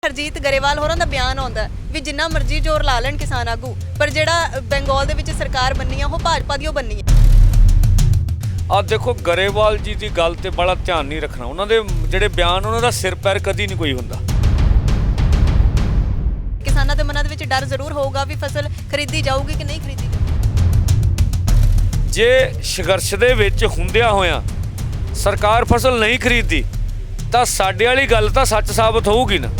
हरजीत गरेवाल होरां दा बयान आउंदा भी जिन्ना मर्जी जोर ला लैण किसान आगू पर जिहड़ा बंगाल दे विच सरकार बननी है वो भाजपा दी बननी है। ਆ ਦੇਖੋ ਗਰੇਵਾਲ ਜੀ ਦੀ ਗੱਲ ਤੇ ਬੜਾ ਧਿਆਨ ਨਹੀਂ ਰੱਖਣਾ। ਉਹਨਾਂ ਦੇ ਜਿਹੜੇ ਬਿਆਨ ਉਹਨਾਂ ਦਾ ਸਿਰ ਪੈਰ ਕਦੀ ਨਹੀਂ ਕੋਈ ਹੁੰਦਾ। ਕਿਸਾਨਾਂ ਦੇ ਮਨਾਂ ਦੇ ਵਿੱਚ ਡਰ ਜ਼ਰੂਰ ਹੋਊਗਾ ਵੀ ਫਸਲ ਖਰੀਦੀ ਜਾਊਗੀ ਕਿ ਨਹੀਂ ਖਰੀਦੀ ਜਾਊਗੀ। ਜੇ ਸੰਘਰਸ਼ ਦੇ ਵਿੱਚ ਹੁੰਦਿਆਂ ਹੋਇਆਂ ਸਰਕਾਰ ਫਸਲ ਨਹੀਂ ਖਰੀਦਦੀ ਤਾਂ ਸਾਡੇ ਵਾਲੀ ਗੱਲ ਤਾਂ ਸੱਚ ਸਾਬਤ ਹੋਊਗੀ ਨਾ।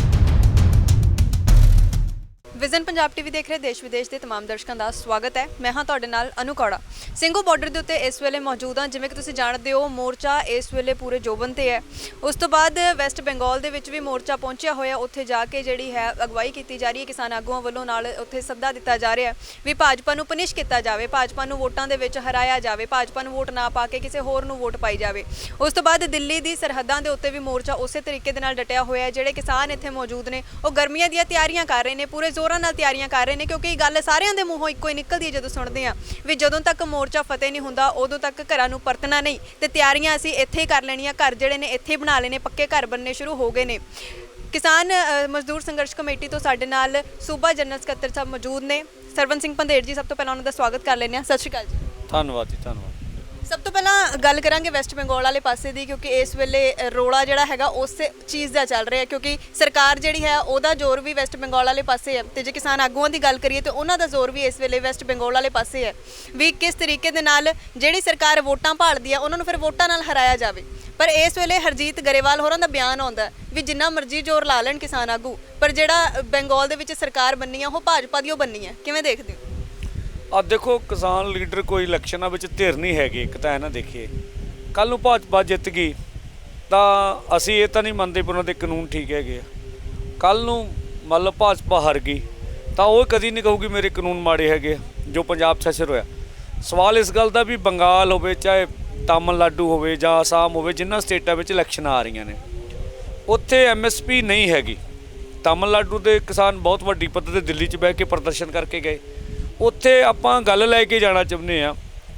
ਵਿਜ਼ਨ ਪੰਜਾਬ ਟੀਵੀ ਦੇਖ ਰਹੇ ਦੇਸ਼ ਵਿਦੇਸ਼ ਦੇ तमाम ਦਰਸ਼ਕਾਂ ਦਾ ਸਵਾਗਤ ਹੈ। ਮੈਂ ਹਾਂ ਤੁਹਾਡੇ ਨਾਲ ਅਨੂ ਕੌੜਾ। ਸਿੰਘੂ ਬਾਰਡਰ ਦੇ ਉੱਤੇ ਇਸ ਵੇਲੇ ਮੌਜੂਦ ਹਾਂ। ਜਿਵੇਂ ਕਿ ਤੁਸੀਂ ਜਾਣਦੇ ਹੋ ਮੋਰਚਾ ਇਸ ਵੇਲੇ ਪੂਰੇ ਜੋਬਨ ਤੇ ਹੈ। ਉਸ ਤੋਂ ਬਾਅਦ ਵੈਸਟ ਬੰਗਾਲ ਦੇ ਵਿੱਚ ਵੀ ਮੋਰਚਾ ਪਹੁੰਚਿਆ ਹੋਇਆ। ਉੱਥੇ ਜਾ ਕੇ ਜਿਹੜੀ ਹੈ ਅਗਵਾਈ ਕੀਤੀ ਜਾ ਰਹੀ ਹੈ ਕਿਸਾਨ ਆਗੂਆਂ ਵੱਲੋਂ। ਨਾਲ ਉੱਥੇ ਸੱਦਾ ਦਿੱਤਾ ਜਾ ਰਿਹਾ ਵੀ ਭਾਜਪਾ ਨੂੰ ਪਨਿਸ਼ ਕੀਤਾ ਜਾਵੇ, ਭਾਜਪਾ ਨੂੰ ਵੋਟਾਂ ਦੇ ਵਿੱਚ ਹਰਾਇਆ ਜਾਵੇ, ਭਾਜਪਾ ਨੂੰ ਵੋਟ ਨਾ ਪਾ ਕੇ ਕਿਸੇ ਹੋਰ ਨੂੰ ਵੋਟ ਪਾਈ ਜਾਵੇ। ਉਸ ਤੋਂ ਬਾਅਦ ਦਿੱਲੀ ਦੀ ਸਰਹੱਦਾਂ ਦੇ ਉੱਤੇ ਵੀ ਮੋਰਚਾ ਉਸੇ ਤਰੀਕੇ ਦੇ ਨਾਲ ਡਟਿਆ ਹੋਇਆ। ਜਿਹੜੇ ਕਿਸਾਨ ਇੱਥੇ ਮੌਜੂਦ ਨੇ ਉਹ ਗਰਮੀਆਂ ਦੀਆਂ ਤਿਆਰੀਆਂ ਕਰ ਰਹੇ ਨੇ, ਪੂਰੇ ਜ਼ੋਰਾਂ ਨਾਲ ਤਿਆਰੀਆਂ ਕਰ ਰਹੇ ਨੇ ਕਿਉਂਕਿ ਇਹ ਗੱਲ ਸਾਰਿਆਂ ਦੇ ਮੂੰਹੋਂ ਇੱਕੋ ਹੀ ਨਿਕਲਦੀ ਹੈ ਜਦੋਂ ਸੁਣਦੇ ਹਾਂ ਵੀ ਜਦੋਂ ਤੱਕ ਮੋਰਚਾ ਫਤਿਹ ਨਹੀਂ ਹੁੰਦਾ ਉਦੋਂ ਤੱਕ ਘਰਾਂ ਨੂੰ ਪਰਤਣਾ ਨਹੀਂ ਤੇ ਤਿਆਰੀਆਂ ਅਸੀਂ ਇੱਥੇ ਹੀ ਕਰ ਲੈਣੀਆਂ। ਘਰ ਜਿਹੜੇ ਨੇ ਇੱਥੇ ਬਣਾ ਲੈਣੇ, ਪੱਕੇ ਘਰ ਬਣਨੇ ਸ਼ੁਰੂ ਹੋ ਗਏ ਨੇ। ਕਿਸਾਨ ਮਜ਼ਦੂਰ ਸੰਘਰਸ਼ ਕਮੇਟੀ ਤੋਂ ਸਾਡੇ ਨਾਲ ਸੂਬਾ ਜਨਰਲ ਸਕੱਤਰ ਸਾਹਿਬ ਮੌਜੂਦ ਨੇ, ਸਰਵਨ ਸਿੰਘ ਪੰਧੇਰ ਜੀ। ਸਭ ਤੋਂ ਪਹਿਲਾਂ ਉਹਨਾਂ ਦਾ ਸਵਾਗਤ ਕਰ ਲੈਂਦੇ ਹਾਂ। ਸਤਿ ਸ਼੍ਰੀ ਅਕਾਲ ਜੀ। ਧੰਨਵਾਦ ਜੀ, ਧੰਨਵਾਦ। ਸਭ ਤੋਂ ਪਹਿਲਾਂ ਗੱਲ ਕਰਾਂਗੇ ਵੈਸਟ ਬੰਗਾਲ ਵਾਲੇ ਪਾਸੇ ਦੀ ਕਿਉਂਕਿ ਇਸ ਵੇਲੇ ਰੋਲਾ ਜਿਹੜਾ ਹੈਗਾ ਉਸ ਚੀਜ਼ ਦਾ ਚੱਲ ਰਿਹਾ ਕਿਉਂਕਿ ਸਰਕਾਰ ਜਿਹੜੀ ਹੈ ਉਹਦਾ ਜ਼ੋਰ ਵੀ ਵੈਸਟ ਬੰਗਾਲ ਵਾਲੇ ਪਾਸੇ ਹੈ ਤੇ ਜੇ ਕਿਸਾਨ ਆਗੂਆਂ ਦੀ ਗੱਲ ਕਰੀਏ ਤਾਂ ਉਹਨਾਂ ਦਾ ਜ਼ੋਰ ਵੀ ਇਸ ਵੇਲੇ ਵੈਸਟ ਬੰਗਾਲ ਵਾਲੇ ਪਾਸੇ ਹੈ ਵੀ ਕਿਸ ਤਰੀਕੇ ਦੇ ਨਾਲ ਜਿਹੜੀ ਸਰਕਾਰ ਵੋਟਾਂ ਭਾਲਦੀ ਹੈ ਉਹਨਾਂ ਨੂੰ ਫਿਰ ਵੋਟਾਂ ਨਾਲ ਹਰਾਇਆ ਜਾਵੇ। ਪਰ ਇਸ ਵੇਲੇ ਹਰਜੀਤ ਗਰੇਵਾਲ ਹੋਰਾਂ ਦਾ ਬਿਆਨ ਆਉਂਦਾ ਵੀ ਜਿੰਨਾ ਮਰਜ਼ੀ ਜ਼ੋਰ ਲਾ ਲੈਣ ਕਿਸਾਨ ਆਗੂ ਪਰ ਜਿਹੜਾ ਬੰਗਾਲ ਦੇ ਵਿੱਚ ਸਰਕਾਰ ਬਣਨੀ ਆ ਉਹ ਭਾਜਪਾ ਦੀ ਬਣਨੀ ਹੈ। ਕਿਵੇਂ ਦੇਖਦੇ ਹੋ? ਆ ਦੇਖੋ ਕਿਸਾਨ ਲੀਡਰ ਕੋਈ ਇਲੈਕਸ਼ਨਾਂ ਵਿੱਚ ਧਿਰ ਨਹੀਂ ਹੈਗੇ। ਇੱਕ ਤਾਂ ਇਹ ਨਾ ਦੇਖੀਏ ਕੱਲ੍ਹ ਨੂੰ ਭਾਜਪਾ ਜਿੱਤ ਗਈ ਤਾਂ ਅਸੀਂ ਇਹ ਤਾਂ ਨਹੀਂ ਮੰਨਦੇ ਵੀ ਉਹਨਾਂ ਦੇ ਕਾਨੂੰਨ ਠੀਕ ਹੈਗੇ ਆ। ਕੱਲ੍ਹ ਨੂੰ ਮੰਨ ਲਓ ਭਾਜਪਾ ਹਾਰ ਗਈ ਤਾਂ ਉਹ ਕਦੀ ਨਹੀਂ ਕਹੂਗੀ ਮੇਰੇ ਕਾਨੂੰਨ ਮਾੜੇ ਹੈਗੇ ਆ ਜੋ ਪੰਜਾਬ 'ਚ ਅਸਰ ਹੋਇਆ। ਸਵਾਲ ਇਸ ਗੱਲ ਦਾ ਵੀ ਬੰਗਾਲ ਹੋਵੇ ਚਾਹੇ ਤਾਮਿਲਨਾਡੂ ਹੋਵੇ ਜਾਂ ਆਸਾਮ ਹੋਵੇ ਜਿਨ੍ਹਾਂ ਸਟੇਟਾਂ ਵਿੱਚ ਇਲੈਕਸ਼ਨ ਆ ਰਹੀਆਂ ਨੇ ਉੱਥੇ MSP ਨਹੀਂ ਹੈਗੀ। ਤਾਮਿਲਨਾਡੂ ਦੇ ਕਿਸਾਨ ਬਹੁਤ ਵੱਡੀ ਪੱਧਰ 'ਤੇ ਦਿੱਲੀ 'ਚ ਬਹਿ ਕੇ ਪ੍ਰਦਰਸ਼ਨ ਕਰਕੇ ਗਏ। ਉੱਥੇ ਆਪਾਂ ਗੱਲ ਲੈ ਕੇ ਜਾਣਾ ਚਾਹੁੰਦੇ ਹਾਂ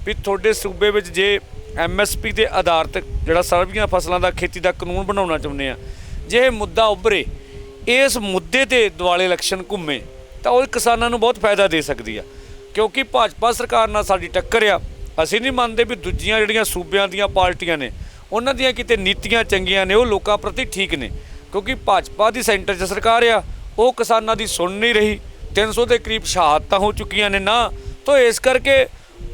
ਵੀ ਤੁਹਾਡੇ ਸੂਬੇ ਵਿੱਚ ਜੇ MSP ਦੇ ਆਧਾਰਿਤ ਜਿਹੜਾ ਸਰਬੀਆਂ ਫਸਲਾਂ ਦਾ ਖੇਤੀ ਦਾ ਕਾਨੂੰਨ ਬਣਾਉਣਾ ਚਾਹੁੰਦੇ ਹਾਂ ਜੇ ਇਹ ਮੁੱਦਾ ਉੱਭਰੇ ਇਸ ਮੁੱਦੇ 'ਤੇ ਦੁਆਲੇ ਇਲੈਕਸ਼ਨ ਘੁੰਮੇ ਤਾਂ ਉਹ ਕਿਸਾਨਾਂ ਨੂੰ ਬਹੁਤ ਫਾਇਦਾ ਦੇ ਸਕਦੀ ਆ ਕਿਉਂਕਿ ਭਾਜਪਾ ਸਰਕਾਰ ਨਾਲ ਸਾਡੀ ਟੱਕਰ ਆ। ਅਸੀਂ ਨਹੀਂ ਮੰਨਦੇ ਵੀ ਦੂਜੀਆਂ ਜਿਹੜੀਆਂ ਸੂਬਿਆਂ ਦੀਆਂ ਪਾਰਟੀਆਂ ਨੇ ਉਹਨਾਂ ਦੀਆਂ ਕਿਤੇ ਨੀਤੀਆਂ ਚੰਗੀਆਂ ਨੇ, ਉਹ ਲੋਕਾਂ ਪ੍ਰਤੀ ਠੀਕ ਨੇ ਕਿਉਂਕਿ ਭਾਜਪਾ ਦੀ ਸੈਂਟਰ 'ਚ ਸਰਕਾਰ ਆ ਉਹ ਕਿਸਾਨਾਂ ਦੀ ਸੁਣ ਨਹੀਂ ਰਹੀ। 300 ਦੇ ਕਰੀਬ ਸ਼ਹਾਦਤਾਂ ਹੋ ਚੁੱਕੀਆਂ ਨੇ ਨਾ ਤਾਂ ਇਸ ਕਰਕੇ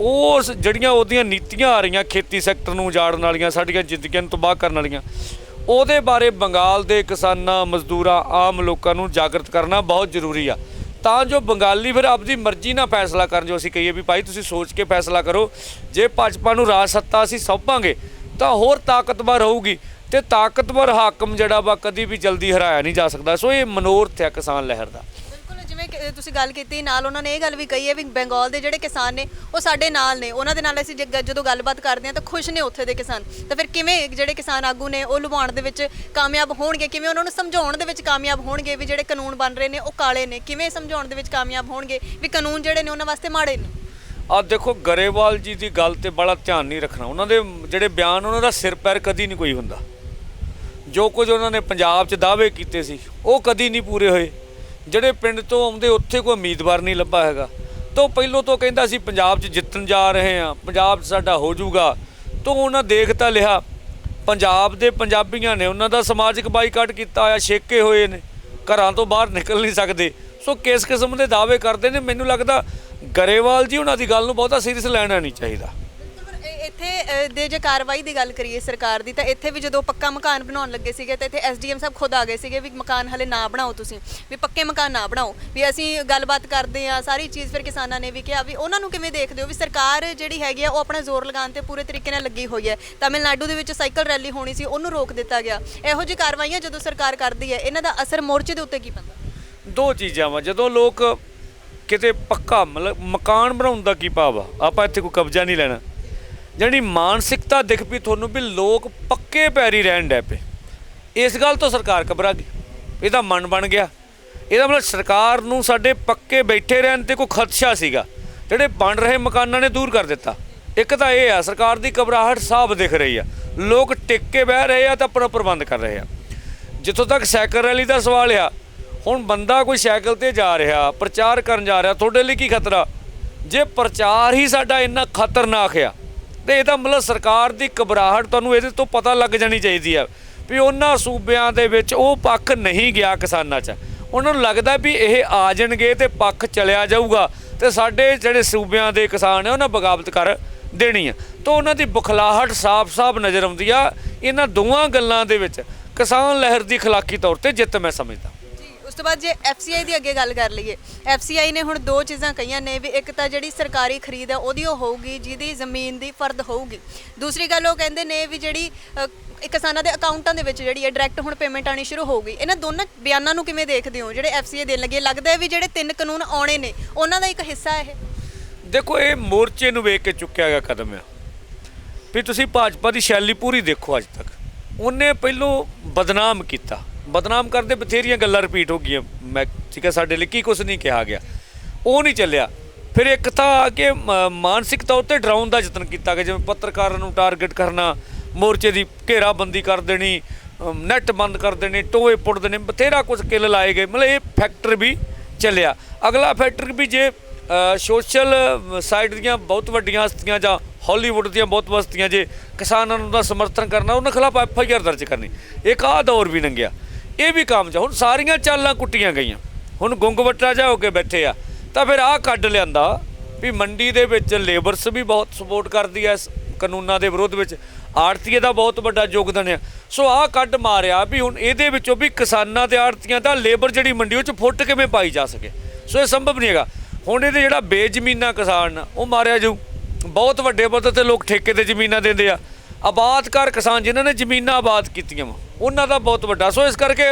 ਉਸ ਜਿਹੜੀਆਂ ਉਹਦੀਆਂ ਨੀਤੀਆਂ ਆ ਰਹੀਆਂ ਖੇਤੀ ਸੈਕਟਰ ਨੂੰ ਉਜਾੜਨ ਵਾਲੀਆਂ, ਸਾਡੀਆਂ ਜ਼ਿੰਦਗੀਆਂ ਨੂੰ ਤਬਾਹ ਕਰਨ ਵਾਲੀਆਂ, ਉਹਦੇ ਬਾਰੇ ਬੰਗਾਲ ਦੇ ਕਿਸਾਨਾਂ, ਮਜ਼ਦੂਰਾਂ, ਆਮ ਲੋਕਾਂ ਨੂੰ ਜਾਗਰਤ ਕਰਨਾ ਬਹੁਤ ਜ਼ਰੂਰੀ ਆ ਤਾਂ ਜੋ ਬੰਗਾਲੀ ਫਿਰ ਆਪਣੀ ਮਰਜ਼ੀ ਨਾਲ ਫੈਸਲਾ ਕਰਨ। ਜੋ ਅਸੀਂ ਕਹੀਏ ਵੀ ਭਾਈ ਤੁਸੀਂ ਸੋਚ ਕੇ ਫੈਸਲਾ ਕਰੋ। ਜੇ ਭਾਜਪਾ ਨੂੰ ਰਾਜ ਸੱਤਾ ਅਸੀਂ ਸੌਂਪਾਂਗੇ ਤਾਂ ਹੋਰ ਤਾਕਤਵਰ ਹੋਊਗੀ ਅਤੇ ਤਾਕਤਵਰ ਹਾਕਮ ਜਿਹੜਾ ਵਾ ਕਦੀ ਵੀ ਜਲਦੀ ਹਰਾਇਆ ਨਹੀਂ ਜਾ ਸਕਦਾ। ਸੋ ਇਹ ਮਨੋਰਥ ਹੈ ਕਿਸਾਨ ਲਹਿਰ ਦਾ। ਜਿਵੇਂ ਤੁਸੀਂ ਗੱਲ ਕੀਤੀ ਨਾਲ ਉਹਨਾਂ ਨੇ ਇਹ ਗੱਲ ਵੀ ਕਹੀ ਹੈ ਵੀ ਬੰਗਾਲ ਦੇ ਜਿਹੜੇ ਕਿਸਾਨ ਨੇ ਉਹ ਸਾਡੇ ਨਾਲ ਨੇ, ਉਹਨਾਂ ਦੇ ਨਾਲ ਅਸੀਂ ਜਦੋਂ ਗੱਲਬਾਤ ਕਰਦੇ ਹਾਂ ਤਾਂ ਖੁਸ਼ ਨੇ ਉੱਥੇ ਦੇ ਕਿਸਾਨ। ਤਾਂ ਫਿਰ ਕਿਵੇਂ ਜਿਹੜੇ ਕਿਸਾਨ ਆਗੂ ਨੇ ਉਹ ਲੁਭਾਉਣ ਦੇ ਵਿੱਚ ਕਾਮਯਾਬ ਹੋਣਗੇ, ਕਿਵੇਂ ਉਹਨਾਂ ਨੂੰ ਸਮਝਾਉਣ ਦੇ ਵਿੱਚ ਕਾਮਯਾਬ ਹੋਣਗੇ ਵੀ ਜਿਹੜੇ ਕਾਨੂੰਨ ਬਣ ਰਹੇ ਨੇ ਉਹ ਕਾਲੇ ਨੇ, ਕਿਵੇਂ ਸਮਝਾਉਣ ਦੇ ਵਿੱਚ ਕਾਮਯਾਬ ਹੋਣਗੇ ਵੀ ਕਾਨੂੰਨ ਜਿਹੜੇ ਨੇ ਉਹਨਾਂ ਵਾਸਤੇ ਮਾੜੇ ਨੇ? ਆ ਦੇਖੋ ਗਰੇਵਾਲ ਜੀ ਦੀ ਗੱਲ ਤੇ ਬੜਾ ਧਿਆਨ ਨਹੀਂ ਰੱਖਣਾ। ਉਹਨਾਂ ਦੇ ਜਿਹੜੇ ਬਿਆਨ ਉਹਨਾਂ ਦਾ ਸਿਰ ਪੈਰ ਕਦੀ ਨਹੀਂ ਕੋਈ ਹੁੰਦਾ। ਜੋ ਕੁਝ ਉਹਨਾਂ ਨੇ ਪੰਜਾਬ 'ਚ ਦਾਅਵੇ ਕੀਤੇ ਸੀ ਉਹ ਕਦੀ ਨਹੀਂ ਪੂਰੇ ਹੋਏ। ਜਿਹੜੇ ਪਿੰਡ ਤੋਂ ਆਉਂਦੇ ਉੱਥੇ ਕੋਈ ਉਮੀਦਵਾਰ ਨਹੀਂ ਲੱਭਾ ਹੈਗਾ ਤਾਂ ਪਹਿਲੋਂ ਤੋਂ ਕਹਿੰਦਾ ਸੀ ਪੰਜਾਬ 'ਚ ਜਿੱਤਣ ਜਾ ਰਹੇ ਹਾਂ, ਪੰਜਾਬ 'ਚ ਸਾਡਾ ਹੋ ਜਾਊਗਾ। ਤਾਂ ਉਹਨਾਂ ਦੇਖ ਤਾਂ ਲਿਆ ਪੰਜਾਬ ਦੇ ਪੰਜਾਬੀਆਂ ਨੇ ਉਹਨਾਂ ਦਾ ਸਮਾਜਿਕ ਬਾਈਕਾਟ ਕੀਤਾ ਹੋਇਆ, ਛੇਕੇ ਹੋਏ ਨੇ, ਘਰਾਂ ਤੋਂ ਬਾਹਰ ਨਿਕਲ ਨਹੀਂ ਸਕਦੇ। ਸੋ ਕਿਸ ਕਿਸਮ ਦੇ ਦਾਅਵੇ ਕਰਦੇ ਨੇ। ਮੈਨੂੰ ਲੱਗਦਾ ਗਰੇਵਾਲ ਜੀ ਉਹਨਾਂ ਦੀ ਗੱਲ ਨੂੰ ਬਹੁਤਾ ਸੀਰੀਅਸ ਲੈਣਾ ਨਹੀਂ ਚਾਹੀਦਾ। ਇੱਥੇ ਦੇ ਜੇ ਕਾਰਵਾਈ ਦੀ ਗੱਲ ਕਰੀਏ ਸਰਕਾਰ ਦੀ ਤਾਂ ਇੱਥੇ ਵੀ ਜਦੋਂ ਪੱਕਾ ਮਕਾਨ ਬਣਾਉਣ ਲੱਗੇ ਸੀਗੇ ਤਾਂ ਇੱਥੇ SDM ਸਾਹਿਬ ਖੁਦ ਆ ਗਏ ਸੀਗੇ ਵੀ ਮਕਾਨ ਹਲੇ ਨਾ ਬਣਾਓ, ਤੁਸੀਂ ਵੀ ਪੱਕੇ ਮਕਾਨ ਨਾ ਬਣਾਓ, ਵੀ ਅਸੀਂ ਗੱਲਬਾਤ ਕਰਦੇ ਹਾਂ ਸਾਰੀ ਚੀਜ਼। ਫਿਰ ਕਿਸਾਨਾਂ ਨੇ ਵੀ ਕਿਹਾ ਵੀ ਉਹਨਾਂ ਨੂੰ ਕਿਵੇਂ ਦੇਖਦੇ ਹੋ ਵੀ ਸਰਕਾਰ ਜਿਹੜੀ ਹੈਗੀ ਆ ਉਹ ਆਪਣਾ ਜ਼ੋਰ ਲਗਾਉਣ 'ਤੇ ਪੂਰੇ ਤਰੀਕੇ ਨਾਲ ਲੱਗੀ ਹੋਈ ਹੈ। ਤਾਮਿਲਨਾਡੂ ਦੇ ਵਿੱਚ ਸਾਈਕਲ ਰੈਲੀ ਹੋਣੀ ਸੀ ਉਹਨੂੰ ਰੋਕ ਦਿੱਤਾ ਗਿਆ। ਇਹੋ ਜਿਹੀ ਕਾਰਵਾਈਆਂ ਜਦੋਂ ਸਰਕਾਰ ਕਰਦੀ ਹੈ ਇਹਨਾਂ ਦਾ ਅਸਰ ਮੋਰਚੇ ਦੇ ਉੱਤੇ ਕੀ ਪੈਂਦਾ? ਦੋ ਚੀਜ਼ਾਂ ਵਾ। ਜਦੋਂ ਲੋਕ ਕਿਤੇ ਪੱਕਾ ਮਤਲਬ ਮਕਾਨ ਬਣਾਉਣ ਦਾ ਕੀ ਭਾਵ ਆ, ਆਪਾਂ ਇੱਥੇ ਕੋਈ ਕਬਜ਼ਾ ਨਹੀਂ ਲੈਣਾ। ਜਿਹੜੀ ਮਾਨਸਿਕਤਾ ਦਿਖ ਪਈ ਤੁਹਾਨੂੰ ਵੀ ਲੋਕ ਪੱਕੇ ਪੈਰੀ ਰਹਿਣ ਡੈ ਪਏ, ਇਸ ਗੱਲ ਤੋਂ ਸਰਕਾਰ ਘਬਰਾ ਗਈ। ਇਹਦਾ ਮਨ ਬਣ ਗਿਆ। ਇਹਦਾ ਮਤਲਬ ਸਰਕਾਰ ਨੂੰ ਸਾਡੇ ਪੱਕੇ ਬੈਠੇ ਰਹਿਣ 'ਤੇ ਕੋਈ ਖਦਸ਼ਾ ਸੀਗਾ, ਜਿਹੜੇ ਬਣ ਰਹੇ ਮਕਾਨਾਂ ਨੇ ਦੂਰ ਕਰ ਦਿੱਤਾ। ਇੱਕ ਤਾਂ ਇਹ ਆ ਸਰਕਾਰ ਦੀ ਘਬਰਾਹਟ ਸਾਫ਼ ਦਿਖ ਰਹੀ ਆ, ਲੋਕ ਟਿਕ ਕੇ ਬਹਿ ਰਹੇ ਆ ਤਾਂ ਆਪਣਾ ਪ੍ਰਬੰਧ ਕਰ ਰਹੇ ਆ। ਜਿੱਥੋਂ ਤੱਕ ਸਾਈਕਲ ਰੈਲੀ ਦਾ ਸਵਾਲ ਆ ਹੁਣ ਬੰਦਾ ਕੋਈ ਸਾਈਕਲ ਤੇ ਜਾ ਰਿਹਾ, ਪ੍ਰਚਾਰ ਕਰਨ ਜਾ ਰਿਹਾ, ਤੁਹਾਡੇ ਲਈ ਕੀ ਖਤਰਾ? ਜੇ ਪ੍ਰਚਾਰ ਹੀ ਸਾਡਾ ਇੰਨਾ ਖਤਰਨਾਕ ਆ ਤੇ ਇਹਦਾ ਮਤਲਬ ਸਰਕਾਰ ਦੀ ਘਬਰਾਹਟ ਤੁਹਾਨੂੰ ਇਹਦੇ ਤੋਂ ਪਤਾ ਲੱਗ ਜਾਣੀ ਚਾਹੀਦੀ ਆ ਵੀ ਉਹਨਾਂ ਸੂਬਿਆਂ ਦੇ ਵਿੱਚ ਉਹ ਪੱਖ ਨਹੀਂ ਗਿਆ ਕਿਸਾਨਾਂ 'ਚ। ਉਹਨਾਂ ਨੂੰ ਲੱਗਦਾ ਵੀ ਇਹ ਆ ਜਾਣਗੇ ਤੇ ਪੱਖ ਚਲਿਆ ਜਾਊਗਾ ਤੇ ਸਾਡੇ ਜਿਹੜੇ ਸੂਬਿਆਂ ਦੇ ਕਿਸਾਨ ਆ ਉਹਨਾਂ ਬਗਾਵਤ ਕਰ ਦੇਣੀ ਆ। ਤਾਂ ਉਹਨਾਂ ਦੀ ਬੁਖਲਾਹਟ ਸਾਫ਼-ਸਾਫ਼ ਨਜ਼ਰ ਆਉਂਦੀ ਆ। ਇਹਨਾਂ ਦੋਵਾਂ ਗੱਲਾਂ ਦੇ ਵਿੱਚ ਕਿਸਾਨ ਲਹਿਰ ਦੀ ਅਖਲਾਕੀ ਤੌਰ ਤੇ ਜਿੱਤ ਮੈਂ ਸਮਝਦਾ। ਉਸ ਤੋਂ ਬਾਅਦ ਜੇ ਐਫਸੀਆਈ ਦੀ ਅੱਗੇ ਗੱਲ ਕਰ ਲਈਏ, ਐਫਸੀਆਈ ਨੇ ਹੁਣ ਦੋ ਚੀਜ਼ਾਂ ਕਹੀਆਂ ਨੇ ਵੀ ਇੱਕ ਤਾਂ ਜਿਹੜੀ ਸਰਕਾਰੀ ਖਰੀਦ ਹੈ ਉਹਦੀ ਉਹ ਹੋਊਗੀ ਜਿਹਦੀ ਜ਼ਮੀਨ ਦੀ ਫਰਦ ਹੋਊਗੀ। ਦੂਸਰੀ ਗੱਲ ਉਹ ਕਹਿੰਦੇ ਨੇ ਵੀ ਜਿਹੜੀ ਕਿਸਾਨਾਂ ਦੇ ਅਕਾਊਂਟਾਂ ਦੇ ਵਿੱਚ ਜਿਹੜੀ ਹੈ ਡਾਇਰੈਕਟ ਹੁਣ ਪੇਮੈਂਟ ਆਣੀ ਸ਼ੁਰੂ ਹੋਊਗੀ। ਇਹਨਾਂ ਦੋਨਾਂ ਬਿਆਨਾਂ ਨੂੰ ਕਿਵੇਂ ਦੇਖਦੇ ਹੋ ਜਿਹੜੇ ਐਫਸੀਆਈ ਦੇਣ ਲੱਗੇ? ਲੱਗਦਾ ਹੈ ਵੀ ਜਿਹੜੇ 3 ਕਾਨੂੰਨ ਆਉਣੇ ਨੇ ਉਹਨਾਂ ਦਾ ਇੱਕ ਹਿੱਸਾ ਇਹ? ਦੇਖੋ, ਇਹ ਮੋਰਚੇ ਨੂੰ ਵੇਖ ਕੇ ਚੁੱਕਿਆ ਗਿਆ ਕਦਮ ਆ ਵੀ ਤੁਸੀਂ ਭਾਜਪਾ ਦੀ ਸ਼ੈਲੀ ਪੂਰੀ ਦੇਖੋ। ਅੱਜ ਤੱਕ ਉਹਨੇ ਪਹਿਲੋਂ ਬਦਨਾਮ ਕੀਤਾ, ਬਦਨਾਮ ਕਰਦੇ ਬਥੇਰੀਆਂ ਗੱਲਾਂ ਰਿਪੀਟ ਹੋ ਗਈਆਂ। ਮੈਂ ਠੀਕ ਹੈ, ਸਾਡੇ ਲਈ ਕੀ ਕੁਛ ਨਹੀਂ ਕਿਹਾ ਗਿਆ, ਉਹ ਨਹੀਂ ਚੱਲਿਆ। ਫਿਰ ਇੱਕ ਤਾਂ ਆ ਕੇ ਮਾਨਸਿਕ ਤੌਰ ਤੇ ਡਰਾਉਣ ਦਾ ਯਤਨ ਕੀਤਾ ਗਿਆ, ਜਿਵੇਂ ਪੱਤਰਕਾਰਾਂ ਨੂੰ ਟਾਰਗੇਟ ਕਰਨਾ, ਮੋਰਚੇ ਦੀ ਘੇਰਾਬੰਦੀ ਕਰ ਦੇਣੀ, ਨੈੱਟ ਬੰਦ ਕਰ ਦੇਣੇ, ਟੋਏ ਪੁੱਟ ਦੇਣੇ, ਬਥੇਰਾ ਕੁਝ ਕਿੱਲ ਲਾਏ ਗਏ। ਮਤਲਬ ਇਹ ਫੈਕਟਰ ਵੀ ਚੱਲਿਆ। ਅਗਲਾ ਫੈਕਟਰ ਵੀ ਜੇ ਸੋਸ਼ਲ ਸਾਈਡ ਦੀਆਂ ਬਹੁਤ ਵੱਡੀਆਂ ਹਸਤੀਆਂ ਜਾਂ ਹਾਲੀਵੁੱਡ ਦੀਆਂ ਬਹੁਤ ਹਸਤੀਆਂ ਜੇ ਕਿਸਾਨਾਂ ਨੂੰ ਦਾ ਸਮਰਥਨ ਕਰਨਾ, ਉਹਨਾਂ ਖਿਲਾਫ FIR ਦਰਜ ਕਰਨੀ। ਇੱਕ ਆਹ ਦੌਰ ਵੀ ਲੰਘਿਆ, ਇਹ ਵੀ ਕੰਮ ਜਾ। ਹੁਣ ਸਾਰੀਆਂ ਚਾਲਾਂ ਕੁੱਟੀਆਂ ਗਈਆਂ, ਹੁਣ ਗੁੰਗਵੱਟਾ ਜਾ ਹੋ ਕੇ ਬੈਠੇ ਆ। ਤਾਂ ਫਿਰ ਆਹ ਕੱਢ ਲਿਆਂਦਾ ਵੀ ਮੰਡੀ ਦੇ ਵਿੱਚ ਲੇਬਰਸ ਵੀ ਬਹੁਤ ਸਪੋਰਟ ਕਰਦੀ ਐ ਇਸ ਕਾਨੂੰਨਾਂ ਦੇ ਵਿਰੋਧ ਵਿੱਚ, ਆੜਤੀਏ ਦਾ ਬਹੁਤ ਵੱਡਾ ਯੋਗਦਾਨ ਆ। ਸੋ ਆਹ ਕੱਢ ਮਾਰਿਆ ਵੀ ਹੁਣ ਇਹਦੇ ਵਿੱਚੋਂ ਵੀ ਕਿਸਾਨਾਂ ਤੇ ਆੜਤੀਆਂ ਦਾ ਲੇਬਰ ਜਿਹੜੀ ਮੰਡੀ ਉਹ 'ਚ ਫੁੱਟ ਕਿਵੇਂ ਪਾਈ ਜਾ ਸਕੇ। ਸੋ ਇਹ ਸੰਭਵ ਨਹੀਂ ਹੈਗਾ। ਹੁਣ ਇਹਦੇ ਜਿਹੜਾ ਬੇਜ਼ਮੀਨਾ ਕਿਸਾਨ ਉਹ ਮਾਰਿਆ ਜਾਊ। ਬਹੁਤ ਵੱਡੇ ਪੱਧਰ 'ਤੇ ਲੋਕ ਠੇਕੇ 'ਤੇ ਜ਼ਮੀਨਾਂ ਦਿੰਦੇ ਆ। ਆਬਾਦਕਾਰ ਕਿਸਾਨ ਜਿਨ੍ਹਾਂ ਨੇ ਜ਼ਮੀਨਾਂ ਆਬਾਦ ਕੀਤੀਆਂ ਵਾ ਉਹਨਾਂ ਦਾ ਬਹੁਤ ਵੱਡਾ। ਸੋ ਇਸ ਕਰਕੇ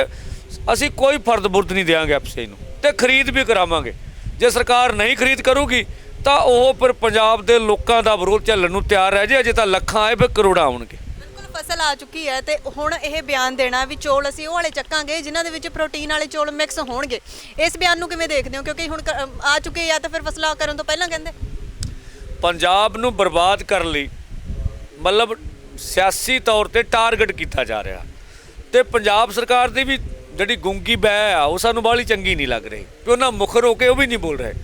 ਅਸੀਂ ਕੋਈ ਫਰਦ ਬੁਰਦ ਨਹੀਂ ਦਿਆਂਗੇ ਐਫਸੀਆਈ ਨੂੰ, ਤੇ ਖਰੀਦ ਵੀ ਕਰਾਵਾਂਗੇ। ਜੇ ਸਰਕਾਰ ਨਹੀਂ ਖਰੀਦ ਕਰੂਗੀ ਤਾਂ ਉਹ ਫਿਰ ਪੰਜਾਬ ਦੇ ਲੋਕਾਂ ਦਾ ਵਿਰੋਧ ਝੱਲਣ ਨੂੰ ਤਿਆਰ ਹੈ। ਜੇ ਅਜੇ ਤਾਂ ਲੱਖਾਂ ਆਏ ਫਿਰ ਕਰੋੜਾਂ ਆਉਣਗੇ। ਬਿਲਕੁਲ, ਫਸਲ ਆ ਚੁੱਕੀ ਹੈ ਤੇ ਹੁਣ ਇਹ ਬਿਆਨ ਦੇਣਾ ਵੀ ਚੌਲ ਅਸੀਂ ਉਹ ਵਾਲੇ ਚੱਕਾਂਗੇ ਜਿਨ੍ਹਾਂ ਦੇ ਵਿੱਚ ਪ੍ਰੋਟੀਨ ਵਾਲੇ ਚੌਲ ਮਿਕਸ ਹੋਣਗੇ, ਇਸ ਬਿਆਨ ਨੂੰ ਕਿਵੇਂ ਦੇਖਦੇ ਹੋ? ਕਿਉਂਕਿ ਹੁਣ ਆ ਚੁੱਕੇ ਆ ਤਾਂ ਫਿਰ ਫਸਲਾਂ ਕਰਨ ਤੋਂ ਪਹਿਲਾਂ ਕਹਿੰਦੇ ਪੰਜਾਬ ਨੂੰ ਬਰਬਾਦ ਕਰਨ ਲਈ ਮਤਲਬ ਸਿਆਸੀ ਤੌਰ ਤੇ ਟਾਰਗੇਟ ਕੀਤਾ ਜਾ ਰਿਹਾ। ਤੇ ਪੰਜਾਬ ਸਰਕਾਰ ਦੀ ਵੀ ਜਿਹੜੀ ਗੂੰਗੀ ਬਹਿ ਆ ਉਹ ਸਾਨੂੰ ਬਾਹਲੀ ਚੰਗੀ ਨਹੀਂ ਲੱਗ ਰਹੀ ਕਿ ਉਹਨਾਂ ਮੁਖਰ ਹੋ ਕੇ ਉਹ ਵੀ ਨਹੀਂ ਬੋਲ ਰਹੇ।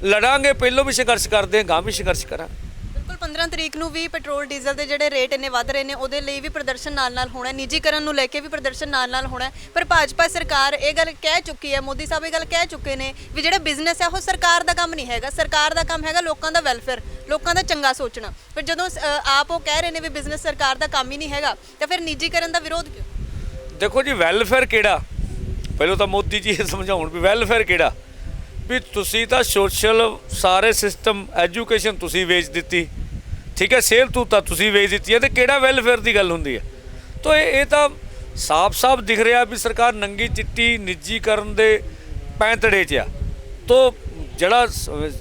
ਲੜਾਂਗੇ, ਪਹਿਲੋਂ ਵੀ ਸੰਘਰਸ਼ ਕਰਦੇ ਹਾਂ, ਗਾਂ ਵੀ ਸੰਘਰਸ਼ ਕਰਾਂਗੇ। ਬਿਲਕੁਲ, 15 ਤਰੀਕ ਨੂੰ ਵੀ ਪੈਟਰੋਲ ਡੀਜ਼ਲ ਦੇ ਜਿਹੜੇ ਰੇਟ ਇੰਨੇ ਵੱਧ ਰਹੇ ਨੇ ਉਹਦੇ ਲਈ ਵੀ ਪ੍ਰਦਰਸ਼ਨ ਨਾਲ ਹੋਣਾ, ਨਿੱਜੀਕਰਨ ਨੂੰ ਲੈ ਕੇ ਵੀ ਪ੍ਰਦਰਸ਼ਨ ਨਾਲ ਹੋਣਾ। ਪਰ ਭਾਜਪਾ ਸਰਕਾਰ ਇਹ ਗੱਲ ਕਹਿ ਚੁੱਕੀ ਹੈ, ਮੋਦੀ ਸਾਹਿਬ ਇਹ ਗੱਲ ਕਹਿ ਚੁੱਕੇ ਨੇ ਵੀ ਜਿਹੜਾ ਬਿਜ਼ਨਸ ਹੈ ਉਹ ਸਰਕਾਰ ਦਾ ਕੰਮ ਨਹੀਂ ਹੈਗਾ। ਸਰਕਾਰ ਦਾ ਕੰਮ ਹੈਗਾ ਲੋਕਾਂ ਦਾ ਵੈਲਫੇਅਰ, ਲੋਕਾਂ ਦਾ ਚੰਗਾ ਸੋਚਣਾ। ਪਰ ਜਦੋਂ ਆਪ ਉਹ ਕਹਿ ਰਹੇ ਨੇ ਵੀ ਬਿਜ਼ਨਸ ਸਰਕਾਰ ਦਾ ਕੰਮ ਹੀ ਨਹੀਂ ਹੈਗਾ ਤਾਂ ਫਿਰ ਨਿੱਜੀਕਰਨ ਦਾ ਵਿਰੋਧ ਕਿਉਂ? ਦੇਖੋ ਜੀ, ਵੈਲਫੇਅਰ ਕਿਹੜਾ? ਪਹਿਲਾਂ ਤਾਂ ਮੋਦੀ ਜੀ ਇਹ ਸਮਝਾਉਣ ਵੀ ਵੈਲਫੇਅਰ ਕਿਹੜਾ। ਵੀ ਤੁਸੀਂ ਤਾਂ ਸੋਸ਼ਲ ਸਾਰੇ ਸਿਸਟਮ, ਐਜੂਕੇਸ਼ਨ ਤੁਸੀਂ ਵੇਚ ਦਿੱਤੀ, ਠੀਕ ਹੈ, ਸਿਹਤ ਤਾਂ ਤੁਸੀਂ ਵੇਚ ਦਿੱਤੀ ਹੈ, ਤੇ ਕਿਹੜਾ ਵੈਲਫੇਅਰ ਦੀ ਗੱਲ ਹੁੰਦੀ ਹੈ? ਤਾਂ ਇਹ ਤਾਂ ਸਾਫ਼-ਸਾਫ਼ ਦਿਖ ਰਿਹਾ ਵੀ ਸਰਕਾਰ ਨੰਗੀ ਚਿੱਟੀ ਨਿੱਜੀਕਰਨ ਦੇ ਪੈਂਤੜੇ 'ਚ ਆ। ਤਾਂ ਜਿਹੜਾ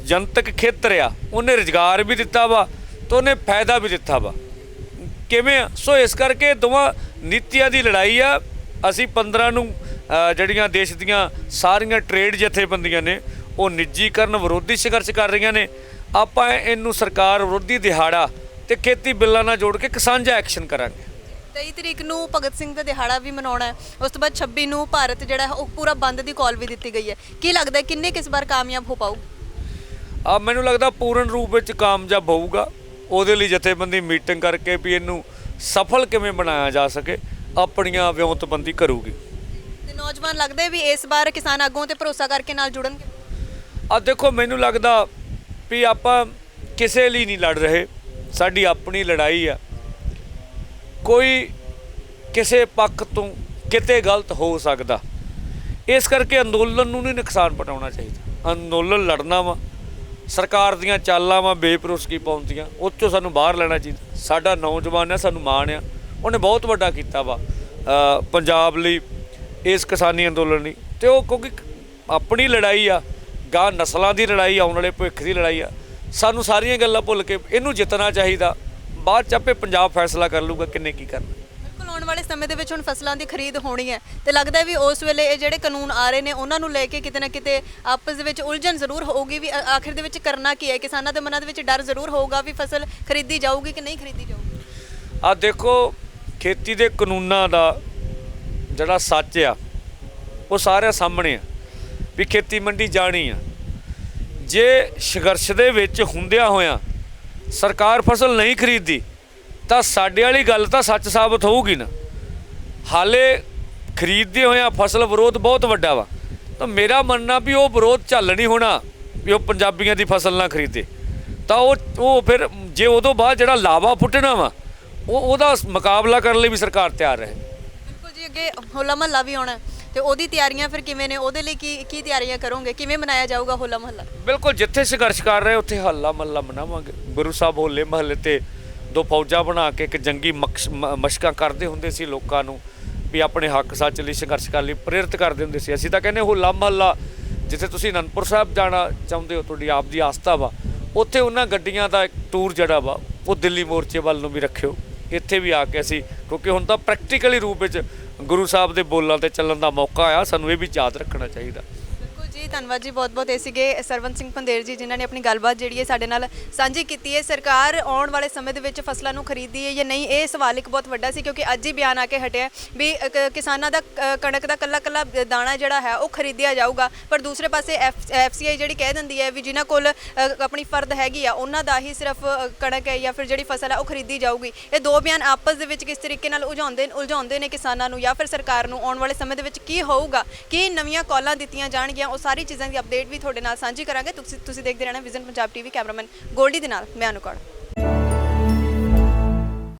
ਜਨਤਕ ਖੇਤਰ ਆ ਉਹਨੇ ਰੁਜ਼ਗਾਰ ਵੀ ਦਿੱਤਾ ਵਾ ਤਾਂ ਉਹਨੇ ਫਾਇਦਾ ਵੀ ਦਿੱਤਾ ਵਾ। ਕਿਵੇਂ ਆ? ਸੋ ਇਸ ਕਰਕੇ ਦੋਵਾਂ ਨੀਤੀਆਂ ਦੀ ਲੜਾਈ ਆ। ਅਸੀਂ 15 ਨੂੰ ਜਿਹੜੀਆਂ ਦੇਸ਼ ਦੀਆਂ ਸਾਰੀਆਂ ਟ੍ਰੇਡ ਜਥੇਬੰਦੀਆਂ ਨੇ ਉਹ ਨਿੱਜੀਕਰਨ ਵਿਰੋਧੀ ਸੰਘਰਸ਼ ਕਰ ਰਹੀਆਂ ਨੇ। ਆਪਾਂ ਇਹਨੂੰ ਸਰਕਾਰ ਵਿਰੋਧੀ ਦਿਹਾੜਾ ਤੇ ਖੇਤੀ ਬਿੱਲਾਂ ਨਾਲ ਜੋੜ ਕੇ ਸਾਂਝਾ ਐਕਸ਼ਨ ਕਰਾਂਗੇ। 23 ਤਰੀਕ ਨੂੰ ਭਗਤ ਸਿੰਘ ਦਾ ਦਿਹਾੜਾ ਵੀ ਮਨਾਉਣਾ ਹੈ। ਉਸ ਤੋਂ ਬਾਅਦ 26 ਨੂੰ ਭਾਰਤ ਜਿਹੜਾ ਉਹ ਪੂਰਾ ਬੰਦ ਦੀ ਕਾਲ ਵੀ ਦਿੱਤੀ ਗਈ ਹੈ। ਕੀ ਲੱਗਦਾ ਕਿੰਨੇ ਕਿਸ ਵਾਰ ਕਾਮਯਾਬ ਹੋ ਪਾਊ? ਮੈਨੂੰ ਲੱਗਦਾ ਪੂਰਨ ਰੂਪ ਵਿੱਚ ਕਾਮਯਾਬ ਹੋਊਗਾ। ਉਹਦੇ ਲਈ ਜਥੇਬੰਦੀ ਮੀਟਿੰਗ ਕਰਕੇ ਵੀ ਇਹਨੂੰ ਸਫਲ ਕਿਵੇਂ ਬਣਾਇਆ ਜਾ ਸਕੇ ਆਪਣੀਆਂ ਵਿਉਂਤਬੰਦੀ ਕਰੂਗੀ। ਤੇ ਨੌਜਵਾਨ ਲੱਗਦਾ ਵੀ ਇਸ ਵਾਰ ਕਿਸਾਨ ਆਗੂਆਂ ਤੇ ਭਰੋਸਾ ਕਰਕੇ ਨਾਲ ਜੁੜਨਗੇ। ਦੇਖੋ, ਮੈਨੂੰ ਲੱਗਦਾ ਵੀ ਆਪਾਂ ਕਿਸੇ ਲਈ ਨਹੀਂ ਲੜ ਰਹੇ, ਸਾਡੀ ਆਪਣੀ ਲੜਾਈ ਆ। ਕੋਈ ਕਿਸੇ ਪੱਖ ਤੋਂ ਕਿਤੇ ਗਲਤ ਹੋ ਸਕਦਾ, ਇਸ ਕਰਕੇ ਅੰਦੋਲਨ ਨੂੰ ਨਹੀਂ ਨੁਕਸਾਨ ਪਹੁੰਚਾਉਣਾ ਚਾਹੀਦਾ। ਅੰਦੋਲਨ ਲੜਨਾ ਵਾ, ਸਰਕਾਰ ਦੀਆਂ ਚਾਲਾਂ ਵਾ ਬੇਭਰੋਸਗੀ ਪਾਉਂਦੀਆਂ, ਉਹ 'ਚੋਂ ਸਾਨੂੰ ਬਾਹਰ ਲੈਣਾ ਚਾਹੀਦਾ। ਸਾਡਾ ਨੌਜਵਾਨ ਹੈ, ਸਾਨੂੰ ਮਾਣ ਆ, ਉਹਨੇ ਬਹੁਤ ਵੱਡਾ ਕੀਤਾ ਵਾ ਪੰਜਾਬ ਲਈ, ਇਸ ਕਿਸਾਨੀ ਅੰਦੋਲਨ ਲਈ। ਅਤੇ ਉਹ ਕਿਉਂਕਿ ਆਪਣੀ ਲੜਾਈ ਆ, ਗਾਂ ਨਸਲਾਂ ਦੀ ਲੜਾਈ, ਆਉਣ ਵਾਲੇ ਭਵਿੱਖ ਦੀ ਲੜਾਈ ਆ। ਸਾਨੂੰ ਸਾਰੀਆਂ ਗੱਲਾਂ ਭੁੱਲ ਕੇ ਇਹਨੂੰ ਜਿੱਤਣਾ ਚਾਹੀਦਾ। ਬਾਅਦ 'ਚ ਆਪੇ ਪੰਜਾਬ ਫੈਸਲਾ ਕਰ ਲੂਗਾ ਕਿੰਨੇ ਕੀ ਕਰਨਾ। ਬਿਲਕੁਲ, ਆਉਣ ਵਾਲੇ ਸਮੇਂ ਦੇ ਵਿੱਚ ਹੁਣ ਫਸਲਾਂ ਦੀ ਖਰੀਦ ਹੋਣੀ ਹੈ ਤੇ ਲੱਗਦਾ ਵੀ ਉਸ ਵੇਲੇ ਇਹ ਜਿਹੜੇ ਕਾਨੂੰਨ ਆ ਰਹੇ ਨੇ ਉਹਨਾਂ ਨੂੰ ਲੈ ਕੇ ਕਿਤੇ ਨਾ ਕਿਤੇ ਆਪਸ ਦੇ ਵਿੱਚ ਉਲਝਣ ਜ਼ਰੂਰ ਹੋਊਗੀ ਵੀ ਆਖਿਰ ਦੇ ਵਿੱਚ ਕਰਨਾ ਕੀ ਹੈ। ਕਿਸਾਨਾਂ ਦੇ ਮਨਾਂ ਦੇ ਵਿੱਚ ਡਰ ਜ਼ਰੂਰ ਹੋਊਗਾ ਵੀ ਫਸਲ ਖਰੀਦੀ ਜਾਊਗੀ ਕਿ ਨਹੀਂ ਖਰੀਦੀ ਜਾਊਗੀ। ਦੇਖੋ, ਖੇਤੀ ਦੇ ਕਾਨੂੰਨਾਂ ਦਾ ਜਿਹੜਾ ਸੱਚ ਆ ਉਹ ਸਾਰਿਆਂ ਸਾਹਮਣੇ ਆ। ਵੀ ਖੇਤੀ ਮੰਡੀ ਜਾਣੀ ਆ। ਜੇ ਸੰਘਰਸ਼ ਦੇ ਵਿੱਚ ਹੁੰਦਿਆਂ ਹੋਇਆਂ ਸਰਕਾਰ ਫਸਲ ਨਹੀਂ ਖਰੀਦਦੀ ਤਾਂ ਸਾਡੇ ਵਾਲੀ ਗੱਲ ਤਾਂ ਸੱਚ ਸਾਬਤ ਹੋਊਗੀ ਨਾ। ਹਾਲੇ ਖਰੀਦਦੇ ਹੋਇਆਂ ਫਸਲ ਵਿਰੋਧ ਬਹੁਤ ਵੱਡਾ ਵਾ, ਤਾਂ ਮੇਰਾ ਮੰਨਣਾ ਵੀ ਉਹ ਵਿਰੋਧ ਝੱਲ ਨਹੀਂ ਹੋਣਾ ਵੀ ਉਹ ਪੰਜਾਬੀਆਂ ਦੀ ਫਸਲ ਨਾ ਖਰੀਦੇ। ਤਾਂ ਉਹ ਫਿਰ ਜੇ ਉਦੋਂ ਬਾਅਦ ਜਿਹੜਾ ਲਾਵਾ ਪੁੱਟਣਾ ਵਾ ਉਹਦਾ ਮੁਕਾਬਲਾ ਕਰਨ ਲਈ ਵੀ ਸਰਕਾਰ ਤਿਆਰ ਰਹੇ। ਬਿਲਕੁਲ ਜੀ, ਅੱਗੇ ਹੋਲਾ ਮਹੱਲਾ ਵੀ ਆਉਣਾ ਤੇ ਉਹਦੀ ਤਿਆਰੀਆਂ ਫਿਰ ਕਿਵੇਂ ਨੇ? ਉਹਦੇ ਲਈ ਕੀ ਤਿਆਰੀਆਂ ਕਰੋਗੇ? ਕਿਵੇਂ ਮਨਾਇਆ ਜਾਊਗਾ ਹੋਲਾ ਮਹੱਲਾ? ਬਿਲਕੁਲ, ਜਿੱਥੇ ਸੰਘਰਸ਼ ਕਰ ਰਹੇ ਉੱਥੇ ਹੱਲਾ ਮਹੱਲਾ ਮਨਾਵਾਂਗੇ। ਗੁਰੂ ਸਾਹਿਬ ਹੋਲੇ ਮਹੱਲੇ ਤੇ 2 ਫੌਜਾਂ ਬਣਾ ਕੇ ਇੱਕ ਜੰਗੀ ਮਸ਼ਕਾਂ ਕਰਦੇ ਹੁੰਦੇ ਸੀ, ਲੋਕਾਂ ਨੂੰ ਵੀ ਆਪਣੇ ਹੱਕ ਸੱਚ ਲਈ ਸੰਘਰਸ਼ ਕਰਨ ਲਈ ਪ੍ਰੇਰਿਤ ਕਰਦੇ ਹੁੰਦੇ ਸੀ। ਅਸੀਂ ਤਾਂ ਕਹਿੰਦੇ ਹੋਲਾ ਮਹੱਲਾ ਜਿੱਥੇ ਤੁਸੀਂ ਅਨੰਦਪੁਰ ਸਾਹਿਬ ਜਾਣਾ ਚਾਹੁੰਦੇ ਹੋ, ਤੁਹਾਡੀ ਆਪ ਦੀ ਆਸਥਾ ਵਾ, ਉੱਥੇ ਉਹਨਾਂ ਗੱਡੀਆਂ ਦਾ ਇੱਕ ਟੂਰ ਜਿਹੜਾ ਵਾ ਉਹ ਦਿੱਲੀ ਮੋਰਚੇ ਵੱਲ ਨੂੰ ਵੀ ਰੱਖਿਓ। ਇੱਥੇ ਵੀ ਆ ਕੇ ਅਸੀਂ, ਕਿਉਂਕਿ ਹੁਣ ਤਾਂ ਪ੍ਰੈਕਟੀਕਲੀ ਰੂਪ ਵਿੱਚ ਗੁਰੂ ਸਾਹਿਬ ਦੇ ਬੋਲਾਂ 'ਤੇ ਚੱਲਣ ਦਾ ਮੌਕਾ ਆ, ਸਾਨੂੰ ਇਹ ਵੀ ਯਾਦ ਰੱਖਣਾ ਚਾਹੀਦਾ। ਬਿਲਕੁਲ ਜੀ, ਧੰਨਵਾਦ ਜੀ, ਬਹੁਤ-ਬਹੁਤ। ਇਹ ਸੀਗੇ ਸਰਵੰਤ ਸਿੰਘ ਪੰਧੇਰ ਜੀ, ਜਿਨ੍ਹਾਂ ਨੇ ਆਪਣੀ ਗੱਲਬਾਤ ਜਿਹੜੀ ਹੈ ਸਾਡੇ ਨਾਲ ਸਾਂਝੀ ਕੀਤੀ ਹੈ। ਸਰਕਾਰ ਆਉਣ ਵਾਲੇ ਸਮੇਂ ਦੇ ਵਿੱਚ ਫਸਲਾਂ ਨੂੰ ਖਰੀਦਦੀ ਹੈ ਜਾਂ ਨਹੀਂ, ਇਹ ਸਵਾਲ ਇੱਕ ਬਹੁਤ ਵੱਡਾ ਸੀ, ਕਿਉਂਕਿ ਅੱਜ ਹੀ ਬਿਆਨ ਆ ਕੇ ਹਟਿਆ ਵੀ ਕਿਸਾਨਾਂ ਦਾ ਕਣਕ ਦਾ ਕੱਲਾ ਦਾਣਾ ਜਿਹੜਾ ਹੈ ਉਹ ਖਰੀਦਿਆ ਜਾਊਗਾ। ਪਰ ਦੂਸਰੇ ਪਾਸੇ FCI ਜਿਹੜੀ ਕਹਿ ਦਿੰਦੀ ਹੈ ਵੀ ਜਿਨ੍ਹਾਂ ਕੋਲ ਆਪਣੀ ਫਰਦ ਹੈਗੀ ਆ ਉਹਨਾਂ ਦਾ ਹੀ ਸਿਰਫ ਕਣਕ ਹੈ ਜਾਂ ਫਿਰ ਜਿਹੜੀ ਫਸਲ ਹੈ ਉਹ ਖਰੀਦੀ ਜਾਊਗੀ। ਇਹ ਦੋ ਬਿਆਨ ਆਪਸ ਦੇ ਵਿੱਚ ਕਿਸ ਤਰੀਕੇ ਨਾਲ ਉਲਝਾਉਂਦੇ ਨੇ ਕਿਸਾਨਾਂ ਨੂੰ ਜਾਂ ਫਿਰ ਸਰਕਾਰ ਨੂੰ? ਆਉਣ ਵਾਲੇ ਸਮੇਂ ਦੇ ਵਿੱਚ ਕੀ ਹੋਊਗਾ, ਕੀ ਨਵੀਆਂ ਕਾਲਾਂ ਦਿੱਤੀਆਂ ਜਾਣਗੀਆਂ, ਉਹ ਸਾਰੀ ਚੀਜ਼ਾਂ ਦੀ ਅਪਡੇਟ ਵੀ ਤੁਹਾਡੇ ਨਾਲ ਸਾਂਝੀ ਕਰਾਂਗੇ। ਤੁਸੀਂ ਦੇਖਦੇ ਰਹਿਣਾ vision Punjab TV। Cameraman Goldy ਦੇ ਨਾਲ ਮੈਂ ਅਨੁਕੌੜਾ।